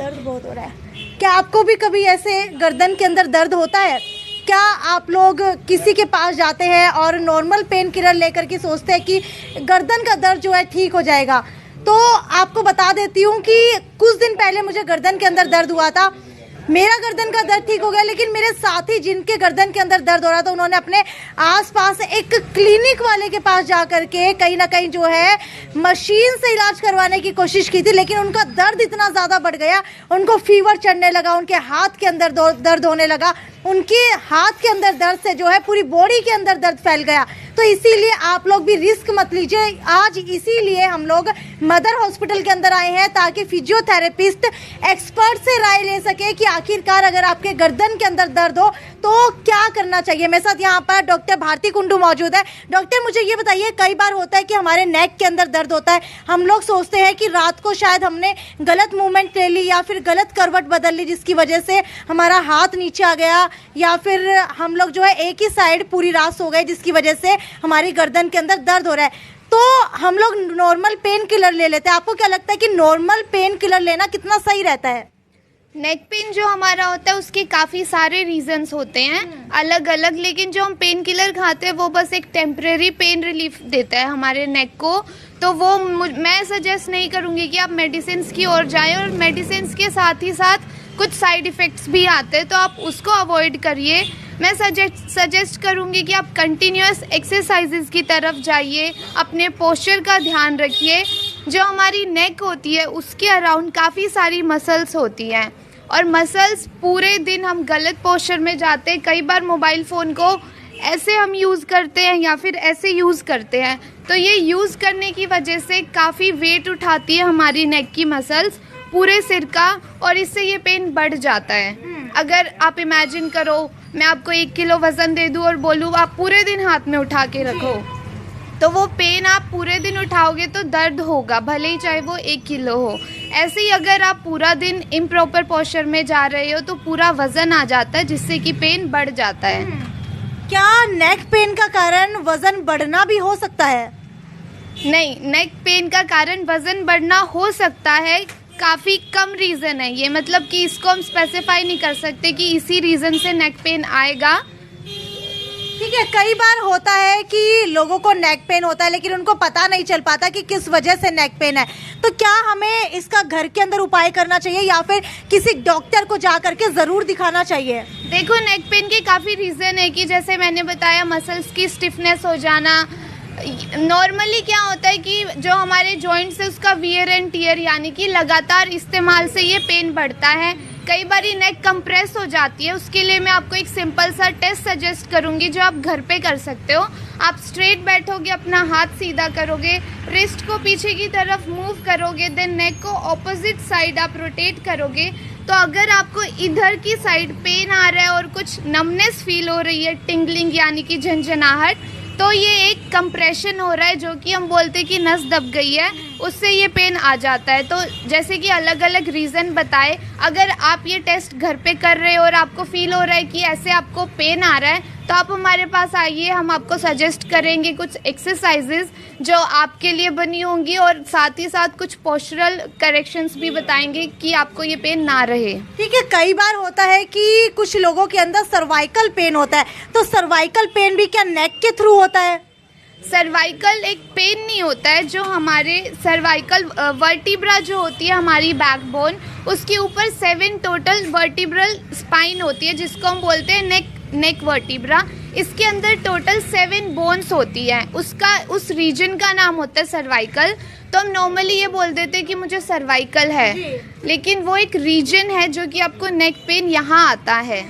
दर्द बहुत हो रहा है। क्या आपको भी कभी ऐसे गर्दन के अंदर दर्द होता है? क्या आप लोग किसी के पास जाते हैं और नॉर्मल पेन किलर लेकर के सोचते हैं कि गर्दन का दर्द जो है ठीक हो जाएगा? तो आपको बता देती हूँ कि कुछ दिन पहले मुझे गर्दन के अंदर दर्द हुआ था। मेरा गर्दन का दर्द ठीक हो गया, लेकिन मेरे साथी जिनके गर्दन के अंदर दर्द हो रहा था उन्होंने अपने आसपास एक क्लिनिक वाले के पास जा करके कहीं ना कहीं जो है मशीन से इलाज करवाने की कोशिश की थी, लेकिन उनका दर्द इतना ज़्यादा बढ़ गया, उनको फीवर चढ़ने लगा, उनके हाथ के अंदर दर्द होने लगा, उनके हाथ के अंदर दर्द से जो है पूरी बॉडी के अंदर दर्द फैल गया। तो इसीलिए आप लोग भी रिस्क मत लीजिए। आज इसीलिए हम लोग मदर हॉस्पिटल के अंदर आए हैं ताकि फिजियोथेरेपिस्ट एक्सपर्ट से राय ले सके कि आखिरकार अगर आपके गर्दन के अंदर दर्द हो तो क्या करना चाहिए। मेरे साथ यहाँ पर डॉक्टर भारती कुंडू मौजूद है। डॉक्टर, मुझे ये बताइए, कई बार होता है कि हमारे नेक के अंदर दर्द होता है, हम लोग सोचते हैं कि रात को शायद हमने गलत मूवमेंट ले ली या फिर गलत करवट बदल ली, जिसकी वजह से हमारा हाथ नीचे आ गया, या फिर हम लोग जो है एक ही साइड पूरी रात सो गए जिसकी वजह से हमारी गर्दन के अंदर दर्द हो रहा है। तो हम लोग नॉर्मल पेन किलर ले लेते हैं। आपको क्या लगता है कि नॉर्मल पेन किलर लेना कितना सही रहता है? नेक पेन जो हमारा होता है उसके काफ़ी सारे रीजंस होते हैं अलग अलग, लेकिन जो हम पेन किलर खाते हैं वो बस एक टेम्परेरी पेन रिलीफ देता है हमारे नेक को। तो वो मैं सजेस्ट नहीं करूँगी कि आप मेडिसिन की ओर जाएं, और मेडिसिन के साथ ही साथ कुछ साइड इफ़ेक्ट्स भी आते हैं तो आप उसको अवॉइड करिए। मैं सजेस्ट करूँगी कि आप कंटिन्यूअस एक्सरसाइजेज की तरफ जाइए, अपने पोस्चर का ध्यान रखिए। जो हमारी नेक होती है उसके अराउंड काफ़ी सारी मसल्स होती हैं, और मसल्स पूरे दिन हम गलत पोस्चर में जाते हैं। कई बार मोबाइल फ़ोन को ऐसे हम यूज़ करते हैं या फिर ऐसे यूज़ करते हैं, तो ये यूज़ करने की वजह से काफ़ी वेट उठाती है हमारी नेक की मसल्स पूरे सिर का, और इससे ये पेन बढ़ जाता है। अगर आप इमेजिन करो मैं आपको 1 किलो वज़न दे दूँ और बोलूँ आप पूरे दिन हाथ में उठा के रखो, तो वो पेन आप पूरे दिन उठाओगे तो दर्द होगा, भले ही चाहे वो 1 किलो हो। ऐसे ही अगर आप पूरा दिन इम्प्रॉपर पोस्चर में जा रहे हो तो पूरा वज़न आ जाता है, जिससे कि पेन बढ़ जाता है। क्या नेक पेन का कारण वज़न बढ़ना भी हो सकता है? नहीं, नेक पेन का कारण वज़न बढ़ना हो सकता है, काफ़ी कम रीज़न है ये, मतलब कि इसको हम स्पेसिफाई नहीं कर सकते कि इसी रीज़न से नेक पेन आएगा। ठीक है, कई बार होता है कि लोगों को नेक पेन होता है लेकिन उनको पता नहीं चल पाता कि किस वजह से नेक पेन है। तो क्या हमें इसका घर के अंदर उपाय करना चाहिए या फिर किसी डॉक्टर को जा करके ज़रूर दिखाना चाहिए? देखो, नेक पेन के काफ़ी रीज़न है कि जैसे मैंने बताया मसल्स की स्टिफनेस हो जाना। नॉर्मली क्या होता है कि जो हमारे जॉइंट्स है उसका वियर एंड टियर यानी कि लगातार इस्तेमाल से ये पेन बढ़ता है। कई बार ये नेक कंप्रेस हो जाती है, उसके लिए मैं आपको एक सिंपल सा टेस्ट सजेस्ट करूंगी जो आप घर पे कर सकते हो। आप स्ट्रेट बैठोगे, अपना हाथ सीधा करोगे, रिस्ट को पीछे की तरफ मूव करोगे, देन नेक को ऑपोजिट साइड आप रोटेट करोगे। तो अगर आपको इधर की साइड पेन आ रहा है और कुछ नमनेस फील हो रही है, टिंगलिंग यानी कि झंझनाहट, तो ये एक कंप्रेशन हो रहा है, जो कि हम बोलते हैं कि नस दब गई है, उससे ये पेन आ जाता है। तो जैसे कि अलग अलग रीज़न बताए, अगर आप ये टेस्ट घर पे कर रहे हो और आपको फील हो रहा है कि ऐसे आपको पेन आ रहा है, तो आप हमारे पास आइए, हम आपको सजेस्ट करेंगे कुछ एक्सरसाइजेज जो आपके लिए बनी होंगी, और साथ ही साथ कुछ पोस्चरल करेक्शंस भी बताएंगे कि आपको ये पेन ना रहे। ठीक है, कई बार होता है कि कुछ लोगों के अंदर सर्वाइकल पेन होता है, तो सर्वाइकल पेन भी क्या नेक के थ्रू होता है? सर्वाइकल एक पेन नहीं होता है, जो हमारे सर्वाइकल वर्टिब्रा जो होती है हमारी बैकबोन, उसके ऊपर 7 टोटल वर्टिब्रल स्पाइन होती है जिसको हम बोलते हैं नेक वर्टिब्रा। इसके अंदर टोटल 7 बोन्स होती है, उस रीजन का नाम होता है सर्वाइकल। तो हम नॉर्मली ये बोल देते हैं कि मुझे सर्वाइकल है, लेकिन वो एक रीजन है जो कि आपको नेक पेन यहाँ आता है।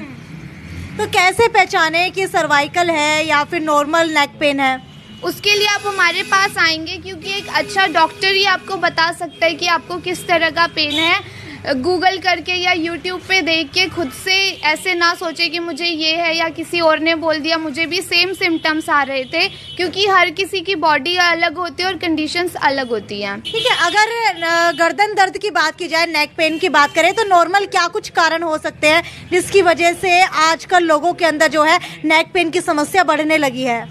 तो कैसे पहचाने कि सर्वाइकल है या फिर नॉर्मल नेक पेन है? उसके लिए आप हमारे पास आएंगे, क्योंकि एक अच्छा डॉक्टर ही आपको बता सकता है कि आपको किस तरह का पेन है। गूगल करके या यूट्यूब पे देख के खुद से ऐसे ना सोचे कि मुझे ये है या किसी और ने बोल दिया। मुझे भी सेम सिम्टम्स आ रहे थे, क्योंकि हर किसी की बॉडी अलग होती है और कंडीशंस अलग होती हैं। ठीक है, अगर गर्दन दर्द की बात की जाए, नेक पेन की बात करें, तो नॉर्मल क्या कुछ कारण हो सकते हैं जिसकी वजह से आजकल लोगों के अंदर जो है नेक पेन की समस्या बढ़ने लगी है?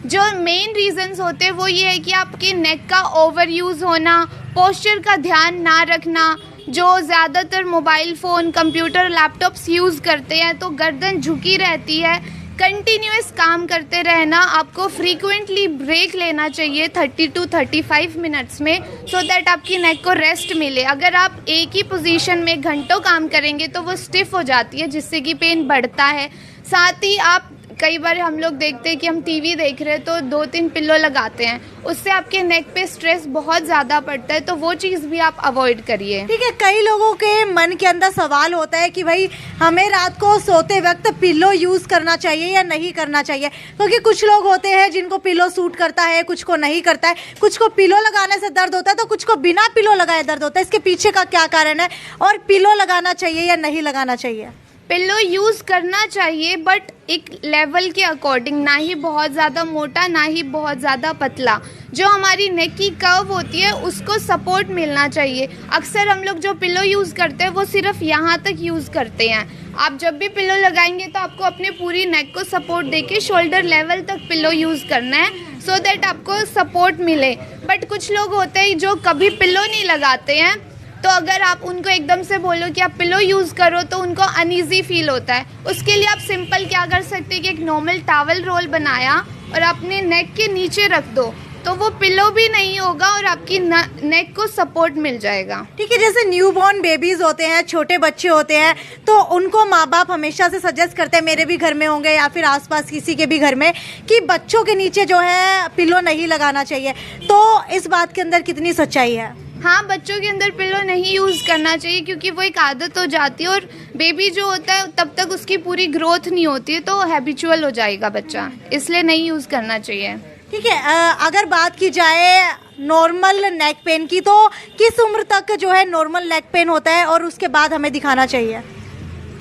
जो मेन रीजंस होते हैं वो ये है कि आपके नेक का ओवर यूज़ होना, पोस्चर का ध्यान ना रखना, जो ज़्यादातर mobile phone, computer, laptops use करते हैं तो गर्दन झुकी रहती है। कंटिन्यूअस काम करते रहना, आपको फ्रीक्वेंटली ब्रेक लेना चाहिए 30 to 35 मिनट्स में, सो दैट आपकी नेक को रेस्ट मिले। अगर आप एक ही पोजीशन में घंटों काम करेंगे तो वो स्टिफ हो जाती है, जिससे कि पेन बढ़ता है। साथ ही आप कई बार हम लोग देखते हैं कि हम टीवी देख रहे हैं तो 2-3 पिल्लो लगाते हैं, उससे आपके नेक पे स्ट्रेस बहुत ज़्यादा पड़ता है, तो वो चीज़ भी आप अवॉइड करिए। ठीक है, कई लोगों के मन के अंदर सवाल होता है कि भाई हमें रात को सोते वक्त पिल्लो यूज़ करना चाहिए या नहीं करना चाहिए, क्योंकि कुछ लोग होते हैं जिनको पिल्लो सूट करता है, कुछ को नहीं करता है, कुछ को पिल्लो लगाने से दर्द होता है तो कुछ को बिना पिल्लो लगाए दर्द होता है। इसके पीछे का क्या कारण है और पिल्लो लगाना चाहिए या नहीं लगाना चाहिए? पिल्लो यूज़ करना चाहिए, बट एक लेवल के अकॉर्डिंग, ना ही बहुत ज़्यादा मोटा ना ही बहुत ज़्यादा पतला। जो हमारी नेक की कर्व होती है उसको सपोर्ट मिलना चाहिए। अक्सर हम लोग जो पिल्लो यूज़ करते हैं वो सिर्फ यहाँ तक यूज़ करते हैं। आप जब भी पिल्लो लगाएंगे तो आपको अपने पूरी नेक को सपोर्ट देके शोल्डर लेवल तक पिल्लो यूज़ करना है, सो दैट आपको सपोर्ट मिले। बट कुछ लोग होते हैं जो कभी पिल्लो नहीं लगाते हैं, तो अगर आप उनको एकदम से बोलो कि आप पिलो यूज़ करो तो उनको अनईजी फील होता है। उसके लिए आप सिंपल क्या कर सकते हैं कि एक नॉर्मल टॉवल रोल बनाया और अपने नेक के नीचे रख दो, तो वो पिलो भी नहीं होगा और आपकी नेक को सपोर्ट मिल जाएगा। ठीक है, जैसे न्यूबॉर्न बेबीज़ होते हैं, छोटे बच्चे होते हैं, तो उनको माँ बाप हमेशा से सजेस्ट करते हैं, मेरे भी घर में होंगे या फिर आसपास किसी के भी घर में, कि बच्चों के नीचे जो है पिलो नहीं लगाना चाहिए। तो इस बात के अंदर कितनी सच्चाई है? हाँ, बच्चों के अंदर पिलो नहीं यूज़ करना चाहिए क्योंकि वो एक आदत हो जाती है और बेबी जो होता है तब तक उसकी पूरी ग्रोथ नहीं होती है, तो हैबिचुअल हो जाएगा बच्चा, इसलिए नहीं यूज़ करना चाहिए। ठीक है, अगर बात की जाए नॉर्मल नेक पेन की, तो किस उम्र तक जो है नॉर्मल नेक पेन होता है और उसके बाद हमें दिखाना चाहिए?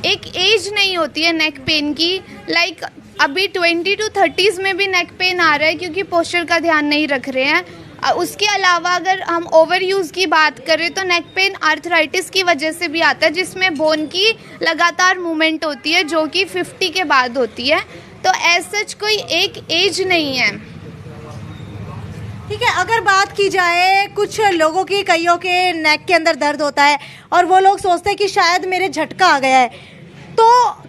एक एज नहीं होती है नेक पेन की, लाइक अभी 20 to 30s में भी नेक पेन आ रहा है क्योंकि पोस्चर का ध्यान नहीं रख रहे हैं। उसके अलावा अगर हम ओवर यूज़ की बात करें तो नेक पेन आर्थराइटिस की वजह से भी आता है, जिसमें बोन की लगातार मूवमेंट होती है जो कि 50 के बाद होती है, तो एज सच कोई एक एज नहीं है। ठीक है, अगर बात की जाए कुछ लोगों की, कईयों के नेक के अंदर दर्द होता है और वो लोग सोचते हैं कि शायद मेरे झटका आ गया है, तो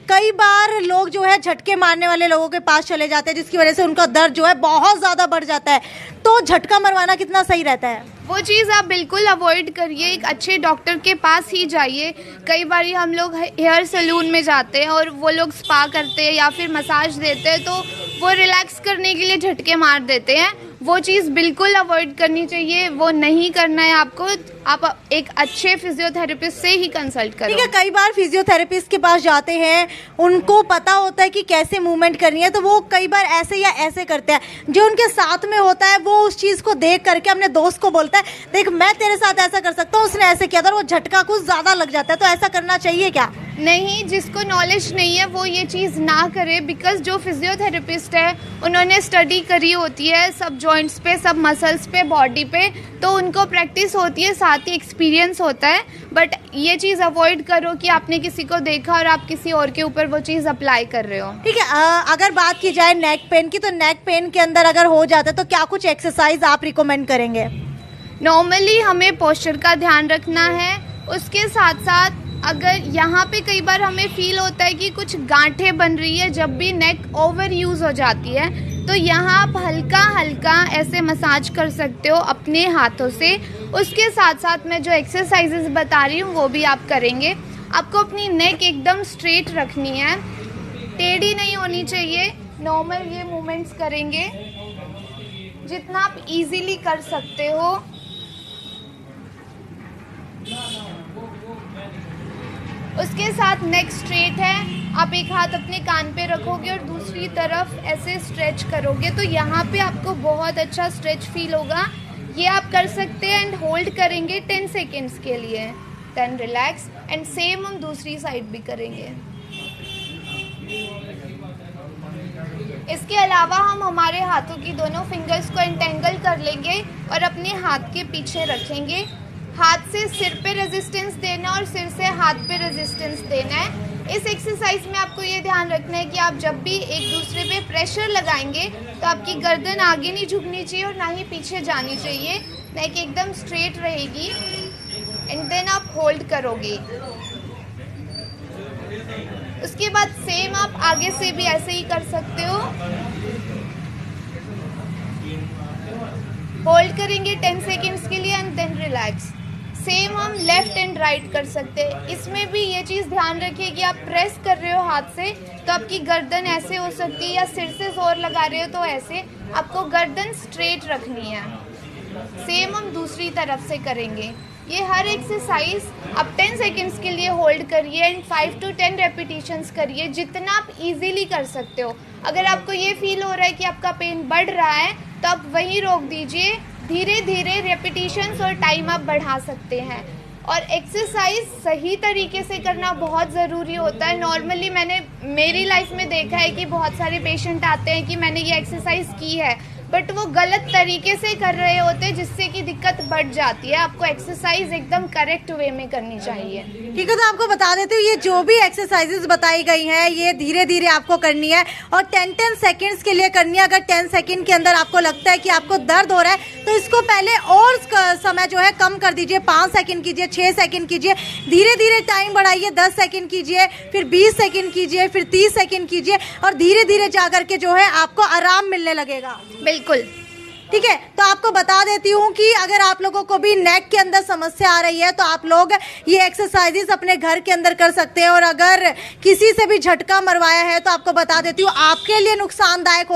कई बार लोग जो है झटके मारने वाले लोगों के पास चले जाते हैं, जिसकी वजह से उनका दर्द जो है बहुत ज़्यादा बढ़ जाता है। तो झटका मरवाना कितना सही रहता है? वो चीज़ आप बिल्कुल अवॉइड करिए, एक अच्छे डॉक्टर के पास ही जाइए। कई बार हम लोग हेयर सैलून में जाते हैं और वो लोग स्पा करते हैं या फिर मसाज देते हैं, तो वो रिलैक्स करने के लिए झटके मार देते हैं। वो चीज़ बिल्कुल अवॉइड करनी चाहिए, वो नहीं करना है आपको। आप एक अच्छे फिजियोथेरेपिस्ट से ही कंसल्ट करो। ठीक है, कई बार फिजियोथेरेपिस्ट के पास जाते हैं, उनको पता होता है कि कैसे मूवमेंट करनी है, तो वो कई बार ऐसे या ऐसे करते हैं। जो उनके साथ में होता है वो उस चीज़ को देख करके अपने दोस्त को बोलता है, देख मैं तेरे साथ ऐसा कर सकता हूँ, उसने ऐसे किया था, और वो झटका कुछ ज़्यादा लग जाता है। तो ऐसा करना चाहिए क्या? नहीं, जिसको नॉलेज नहीं है वो ये चीज़ ना करे, बिकॉज जो फिजियोथेरेपिस्ट है उन्होंने स्टडी करी होती है सब जॉइंट्स पे, सब मसल्स पे, बॉडी पे, तो उनको प्रैक्टिस होती है, साथ ही एक्सपीरियंस होता है। बट ये चीज़ अवॉइड करो कि आपने किसी को देखा और आप किसी और के ऊपर वो चीज़ अप्लाई कर रहे हो। ठीक है, अगर बात की जाए नेक पेन की, तो नेक पेन के अंदर अगर हो जाता है तो क्या कुछ एक्सरसाइज आप रिकमेंड करेंगे? नॉर्मली हमें पोस्चर का ध्यान रखना है, उसके साथ साथ अगर यहाँ पे कई बार हमें फील होता है कि कुछ गांठें बन रही है जब भी नेक ओवर यूज़ हो जाती है, तो यहाँ आप हल्का हल्का ऐसे मसाज कर सकते हो अपने हाथों से। उसके साथ साथ मैं जो एक्सरसाइजेस बता रही हूँ वो भी आप करेंगे। आपको अपनी नेक एकदम स्ट्रेट रखनी है, टेढ़ी नहीं होनी चाहिए। नॉर्मल ये मूवमेंट्स करेंगे जितना आप इजीली कर सकते हो। उसके साथ नेक स्ट्रेट है, आप एक हाथ अपने कान पे रखोगे और दूसरी तरफ ऐसे स्ट्रेच करोगे, तो यहाँ पे आपको बहुत अच्छा स्ट्रेच फील होगा। ये आप कर सकते हैं एंड होल्ड करेंगे 10 सेकेंड्स के लिए, देन रिलैक्स। एंड सेम हम दूसरी साइड भी करेंगे। इसके अलावा हम हमारे हाथों की दोनों फिंगर्स को एंटेंगल कर लेंगे और अपने हाथ के पीछे रखेंगे। हाथ से सिर पे रेजिस्टेंस देना और सिर से हाथ पे रेजिस्टेंस देना है। इस एक्सरसाइज में आपको ये ध्यान रखना है कि आप जब भी एक दूसरे पे प्रेशर लगाएंगे तो आपकी गर्दन आगे नहीं झुकनी चाहिए और ना ही पीछे जानी चाहिए। नेक एकदम स्ट्रेट रहेगी। एंड देन आप होल्ड करोगे। उसके बाद सेम आप आगे से भी ऐसे ही कर सकते हो। होल्ड करेंगे 10 सेकेंड्स के लिए एंड देन रिलैक्स। सेम हम लेफ्ट एंड राइट कर सकते हैं। इसमें भी ये चीज़ ध्यान रखिए कि आप प्रेस कर रहे हो हाथ से तो आपकी गर्दन ऐसे हो सकती है, या सिर से जोर लगा रहे हो तो ऐसे। आपको गर्दन स्ट्रेट रखनी है। सेम हम दूसरी तरफ से करेंगे। ये हर एक्सरसाइज आप 10 सेकेंड्स के लिए होल्ड करिए एंड 5 to 10 रेपिटेशंस करिए, जितना आप इजीली कर सकते हो। अगर आपको ये फील हो रहा है कि आपका पेन बढ़ रहा है तो आप वहीं रोक दीजिए। धीरे धीरे रेपिटेशंस और टाइम आप बढ़ा सकते हैं। और एक्सरसाइज सही तरीके से करना बहुत ज़रूरी होता है। नॉर्मली मैंने मेरी लाइफ में देखा है कि बहुत सारे पेशेंट आते हैं कि मैंने ये एक्सरसाइज की है, बट वो गलत तरीके से कर रहे होते हैं, जिससे कि दिक्कत बढ़ जाती है। आपको एक्सरसाइज एकदम करेक्ट वे में करनी चाहिए। ठीक है, तो आपको बता देती हूँ ये जो भी एक्सरसाइजेज बताई गई हैं ये धीरे धीरे आपको करनी है और 10 सेकंड्स के लिए करनी है। अगर 10 सेकंड के अंदर आपको लगता है कि आपको दर्द हो रहा है तो इसको पहले और समय जो है कम कर दीजिए। 5 सेकंड कीजिए, 6 सेकंड कीजिए, धीरे धीरे टाइम बढ़ाइए। 10 सेकंड कीजिए, फिर 20 सेकंड कीजिए, फिर 30 सेकंड कीजिए और धीरे धीरे जा करके जो है आपको आराम मिलने लगेगा। बिल्कुल ठीक है, तो आपको बता देती हूँ कि अगर आप लोगों को भी नेक के अंदर समस्या आ रही है तो आप लोग ये एक्सरसाइजेस अपने घर के अंदर कर सकते हैं। और अगर किसी से भी झटका मरवाया है तो आपको बता देती हूँ आपके लिए नुकसानदायक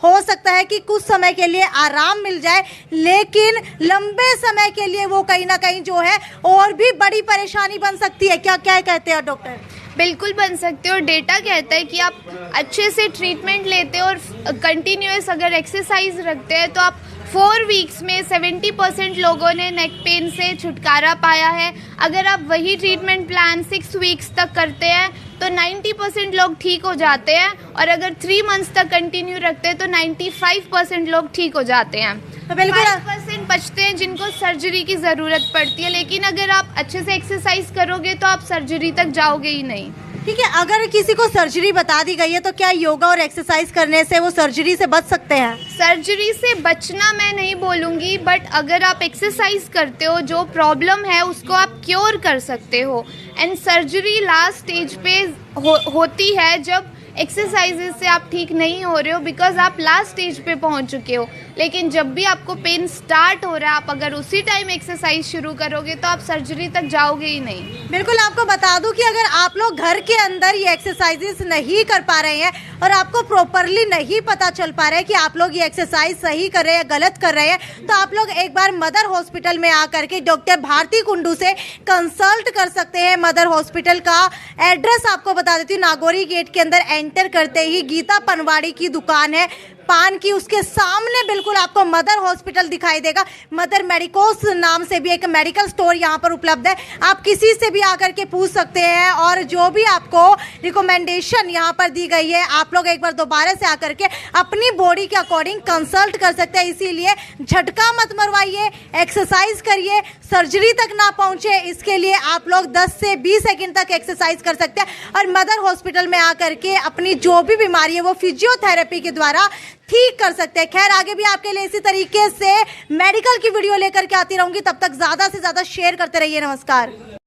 हो सकता है कि कुछ समय के लिए आराम मिल जाए, लेकिन लंबे समय के लिए वो कहीं ना कहीं जो है और भी बड़ी परेशानी बन सकती है। क्या क्या कहते हैं डॉक्टर? बिल्कुल बन सकते हो। डेटा कहता है कि आप अच्छे से ट्रीटमेंट लेते हो और कंटिन्यूअस अगर एक्सरसाइज रखते हैं तो आप 4 वीक्स में 70% लोगों ने नेक पेन से छुटकारा पाया है। अगर आप वही ट्रीटमेंट प्लान 6 वीक्स तक करते हैं तो 90% लोग ठीक हो जाते हैं, और अगर 3 मंथ्स तक कंटिन्यू रखते हैं तो 95% लोग ठीक हो जाते हैं। तो बिल्कुल 5% बचते हैं जिनको सर्जरी की ज़रूरत पड़ती है, लेकिन अगर आप अच्छे से एक्सरसाइज करोगे तो आप सर्जरी तक जाओगे ही नहीं। ठीक है, अगर किसी को सर्जरी बता दी गई है तो क्या योगा और एक्सरसाइज करने से वो सर्जरी से बच सकते हैं? सर्जरी से बचना मैं नहीं बोलूँगी, बट अगर आप एक्सरसाइज करते हो जो प्रॉब्लम है उसको आप क्योर कर सकते हो। एंड सर्जरी लास्ट स्टेज पे होती है जब एक्सरसाइजेज से आप ठीक नहीं हो रहे हो, बिकॉज आप लास्ट स्टेज पे पहुंच चुके हो। लेकिन जब भी आपको पेन स्टार्ट हो रहा है, आप अगर उसी टाइम एक्सरसाइज शुरू करोगे तो आप सर्जरी तक जाओगे ही नहीं। बिल्कुल, आपको बता दूं कि अगर आप लोग घर के अंदर ये एक्सरसाइजेस नहीं कर पा रहे हैं और आपको प्रॉपरली नहीं पता चल पा रहा है कि आप लोग ये एक्सरसाइज सही कर रहे हैं गलत कर रहे हैं, तो आप लोग एक बार मदर हॉस्पिटल में आकर के डॉक्टर भारती कुंडू से कंसल्ट कर सकते हैं। मदर हॉस्पिटल का एड्रेस आपको बता देती हूँ, नागौरी गेट के अंदर एंटर करते ही गीता पनवाड़ी की दुकान है पान की, उसके सामने बिल्कुल आपको मदर हॉस्पिटल दिखाई देगा। मदर मेडिकोस नाम से भी एक मेडिकल स्टोर यहाँ पर उपलब्ध है। आप किसी से भी आकर के पूछ सकते हैं और जो भी आपको रिकमेंडेशन यहाँ पर दी गई है आप लोग एक बार दोबारा से आकर के अपनी बॉडी के अकॉर्डिंग कंसल्ट कर सकते हैं। इसीलिए झटका मत मरवाइए, एक्सरसाइज करिए, सर्जरी तक ना पहुँचे, इसके लिए आप लोग 10 से 20 सेकेंड तक एक्सरसाइज कर सकते हैं और मदर हॉस्पिटल में आकर के अपनी जो भी बीमारी है वो फिजियोथेरेपी के द्वारा ठीक कर सकते हैं। खैर, आगे भी आपके लिए इसी तरीके से मेडिकल की वीडियो लेकर के आती रहूंगी। तब तक ज्यादा से ज्यादा शेयर करते रहिए। नमस्कार।